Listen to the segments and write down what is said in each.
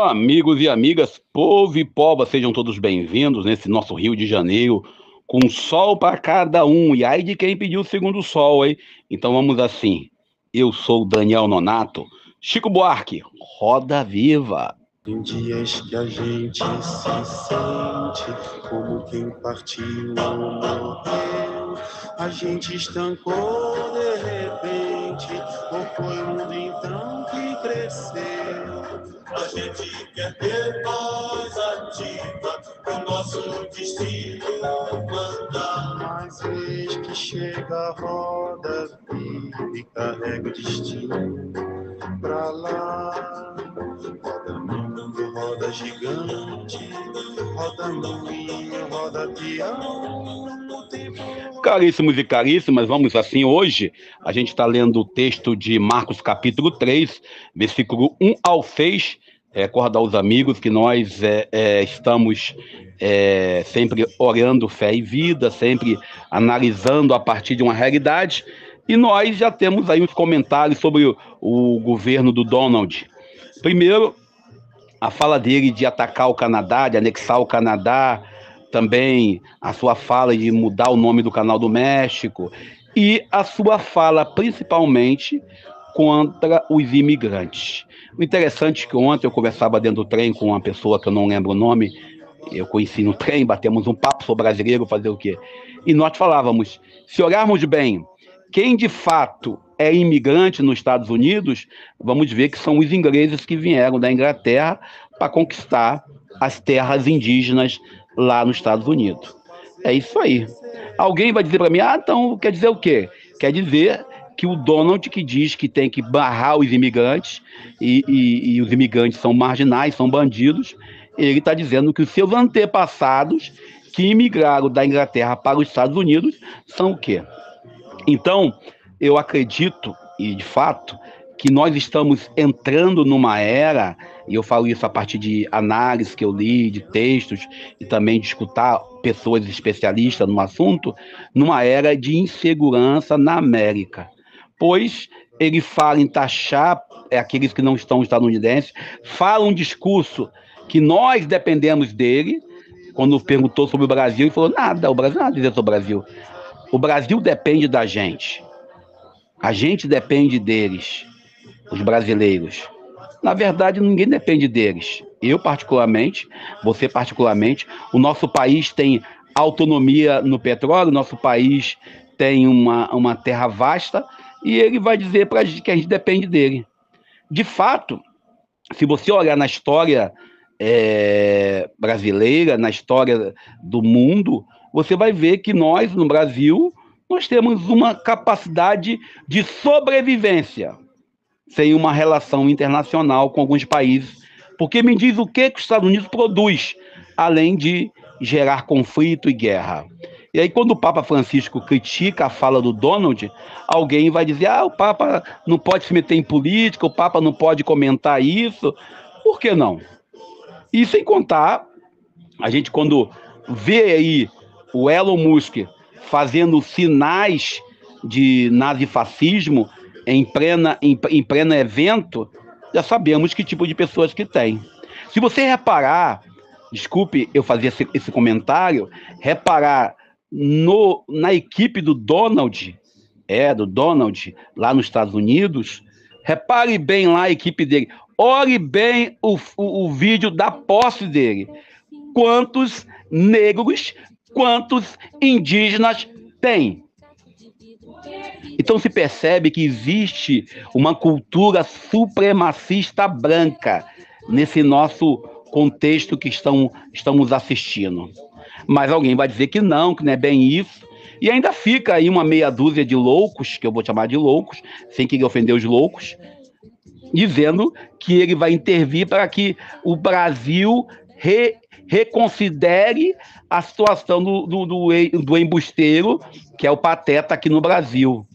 Amigos e amigas, povo e pova, sejam todos bem-vindos nesse nosso Rio de Janeiro, com sol para cada um. E aí de quem pediu o segundo sol, hein? Então vamos assim. Eu sou o Daniel Nonato, Chico Buarque, Roda Viva. Tem dias que a gente se sente como quem partiu ou morreu. A gente estancou de repente, ou foi o mundo então que cresceu. A gente quer ter voz ativa, o nosso destino mandar. Mas vez que chega a roda viva e carrega o destino pra lá. Roda mundo, roda gigante, roda moinho, roda peão. Caríssimos e caríssimas, vamos assim, hoje a gente está lendo o texto de Marcos capítulo 3, versículo 1 ao 6. Recordar aos amigos que nós estamos sempre orando fé e vida, sempre analisando a partir de uma realidade, e nós já temos aí uns comentários sobre o governo do Donald. Primeiro, a fala dele de atacar o Canadá, de anexar o Canadá, também a sua fala de mudar o nome do Canal do México, e a sua fala principalmente contra os imigrantes. O interessante é que ontem eu conversava dentro do trem com uma pessoa que eu não lembro o nome, eu conheci no trem, batemos um papo, sou brasileiro, fazer o quê? E nós falávamos, se olharmos bem, quem de fato é imigrante nos Estados Unidos, vamos ver que são os ingleses que vieram da Inglaterra para conquistar as terras indígenas lá nos Estados Unidos. É isso aí. Alguém vai dizer para mim, então quer dizer o quê? Quer dizer que o Donald que diz que tem que barrar os imigrantes e os imigrantes são marginais, são bandidos, ele está dizendo que os seus antepassados que imigraram da Inglaterra para os Estados Unidos são o quê? Então, eu acredito, e de fato, que nós estamos entrando numa era, e eu falo isso a partir de análises que eu li, de textos, e também de escutar pessoas especialistas no assunto, numa era de insegurança na América. Pois ele fala em taxar aqueles que não estão estadunidenses, fala um discurso que nós dependemos dele. Quando perguntou sobre o Brasil, ele falou, nada, o Brasil nada a dizer sobre o Brasil. O Brasil depende da gente. A gente depende deles, os brasileiros. Na verdade, ninguém depende deles. Eu, particularmente, você, particularmente, o nosso país tem autonomia no petróleo, o nosso país tem uma terra vasta, e ele vai dizer para a gente que a gente depende dele. De fato, se você olhar na história brasileira, na história do mundo, você vai ver que nós, no Brasil, nós temos uma capacidade de sobrevivência sem uma relação internacional com alguns países. Porque me diz o que os Estados Unidos produz, além de gerar conflito e guerra. E aí, quando o Papa Francisco critica a fala do Donald, alguém vai dizer, o Papa não pode se meter em política, o Papa não pode comentar isso. Por que não? E sem contar, a gente quando vê aí o Elon Musk fazendo sinais de nazifascismo em pleno evento, já sabemos que tipo de pessoas que tem. Se você reparar, desculpe eu fazer esse comentário, reparar na equipe do Donald, lá nos Estados Unidos, repare bem lá a equipe dele, olhe bem o vídeo da posse dele. Quantos negros, quantos indígenas tem? Então se percebe que existe uma cultura supremacista branca nesse nosso contexto que estamos assistindo. Mas alguém vai dizer que não é bem isso. E ainda fica aí uma meia dúzia de loucos, que eu vou chamar de loucos, sem querer ofender os loucos, dizendo que ele vai intervir para que o Brasil reconsidere a situação do embusteiro, que é o Pateta aqui no Brasil.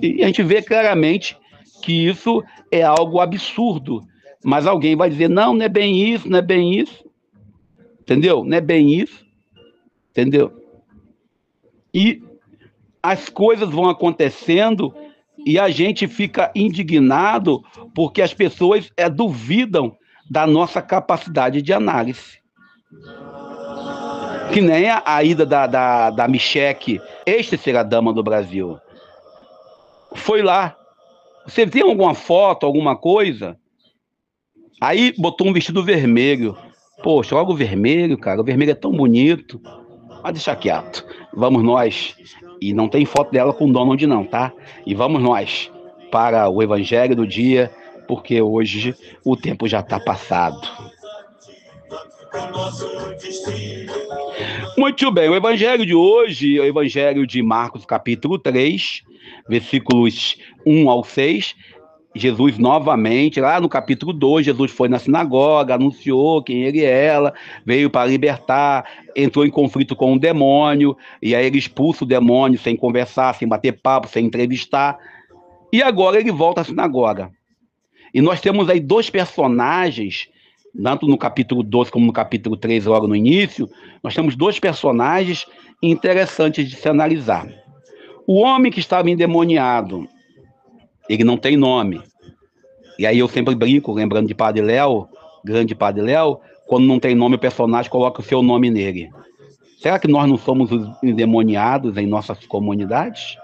E a gente vê claramente que isso é algo absurdo. Mas alguém vai dizer, não é bem isso, não é bem isso. Entendeu? Não é bem isso. Entendeu? E as coisas vão acontecendo E a gente fica indignado porque as pessoas duvidam da nossa capacidade de análise. Que nem a ida da Michele, ex-terceira dama do Brasil. Foi lá. Você tem alguma foto, alguma coisa? Aí botou um vestido vermelho. Poxa, logo o vermelho, cara. O vermelho é tão bonito. Mas deixa quieto. Vamos nós. E não tem foto dela com Donald não, tá? E vamos nós para o Evangelho do dia, porque hoje o tempo já está passado. Muito bem, o Evangelho de hoje é o Evangelho de Marcos, capítulo 3, versículos 1 ao 6. Jesus novamente, lá no capítulo 2, Jesus foi na sinagoga, anunciou quem ele era, veio para libertar, entrou em conflito com o demônio, e aí ele expulsa o demônio sem conversar, sem bater papo, sem entrevistar, e agora ele volta à sinagoga. E nós temos aí dois personagens, tanto no capítulo 12 como no capítulo 3, logo no início, nós temos dois personagens interessantes de se analisar. O homem que estava endemoniado, ele não tem nome. E aí eu sempre brinco, lembrando de Padre Léo, grande Padre Léo, quando não tem nome o personagem coloca o seu nome nele. Será que nós não somos os endemoniados em nossas comunidades?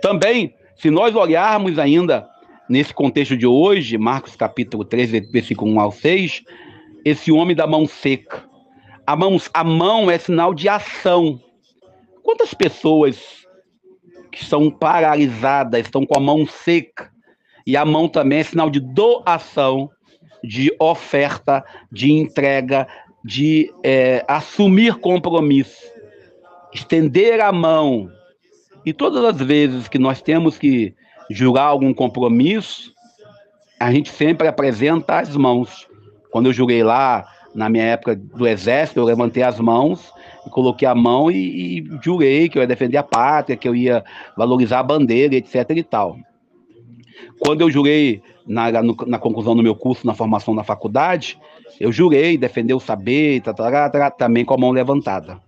Também, se nós olharmos ainda nesse contexto de hoje, Marcos capítulo 3, versículo 1 ao 6, esse homem da mão seca. A mão é sinal de ação. Quantas pessoas que estão paralisadas, estão com a mão seca? E a mão também é sinal de doação, de oferta, de entrega, de assumir compromisso. Estender a mão. E todas as vezes que nós temos que jurar algum compromisso, a gente sempre apresenta as mãos. Quando eu jurei lá, na minha época do exército, eu levantei as mãos, e coloquei a mão e jurei que eu ia defender a pátria, que eu ia valorizar a bandeira, etc. e tal. Quando eu jurei na conclusão do meu curso, na formação na faculdade, eu jurei defender o saber, também com a mão levantada.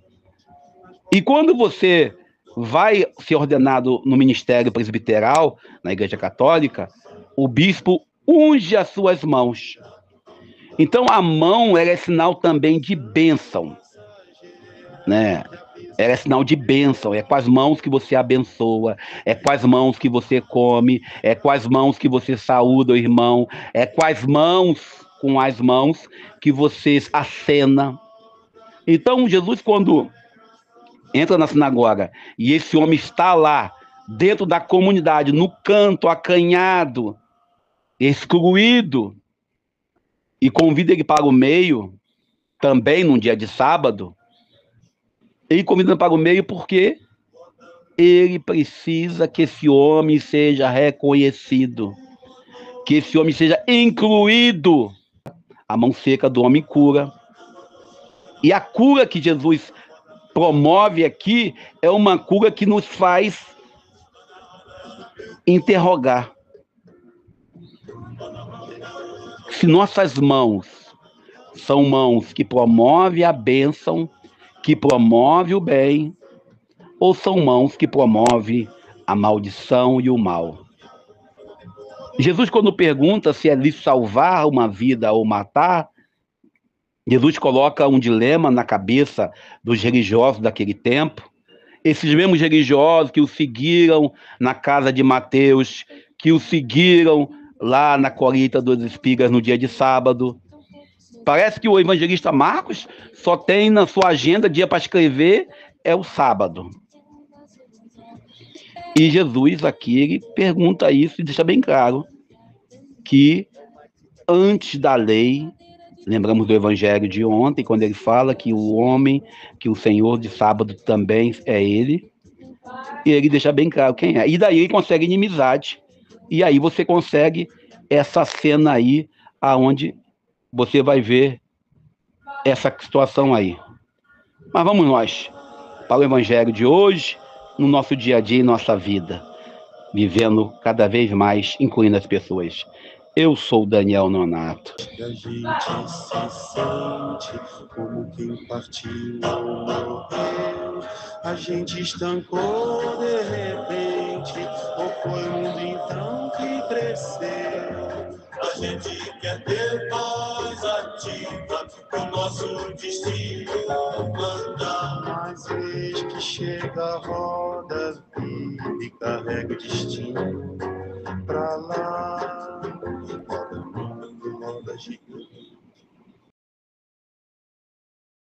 E quando você vai ser ordenado no ministério presbiteral, na Igreja Católica, o bispo unge as suas mãos. Então a mão é sinal também de bênção, né? É sinal de bênção, é com as mãos que você abençoa, é com as mãos que você come, é com as mãos que você saúda o irmão, é com as mãos que você acena. Então Jesus, quando entra na sinagoga e esse homem está lá, dentro da comunidade, no canto, acanhado, excluído, e convida ele para o meio, também num dia de sábado, ele convida para o meio porque ele precisa que esse homem seja reconhecido, que esse homem seja incluído. A mão seca do homem cura. E a cura que Jesus promove aqui é uma cura que nos faz interrogar. Se nossas mãos são mãos que promovem a bênção, que promovem o bem, ou são mãos que promovem a maldição e o mal? Jesus, quando pergunta se é lícito salvar uma vida ou matar, Jesus coloca um dilema na cabeça dos religiosos daquele tempo. Esses mesmos religiosos que o seguiram na casa de Mateus, que o seguiram lá na colheita das espigas no dia de sábado. Parece que o evangelista Marcos só tem na sua agenda dia para escrever é o sábado. E Jesus aqui ele pergunta isso e deixa bem claro que antes da lei, lembramos do evangelho de ontem, quando ele fala que o homem, que o Senhor de sábado também é ele, e ele deixa bem claro quem é. E daí ele consegue inimizade. E aí você consegue essa cena aí, aonde você vai ver essa situação aí. Mas vamos nós para o evangelho de hoje, no nosso dia a dia e nossa vida, vivendo cada vez mais, incluindo as pessoas. Eu sou Daniel Nonato. E a gente se sente como quem partiu ou morreu. A gente estancou de repente. gente, ou foi o mundo então que cresceu? A gente quer ter voz ativa, o nosso destino manda. Mas eis que chega a roda viva e carrega o destino pra lá. Roda mundo, roda gigante.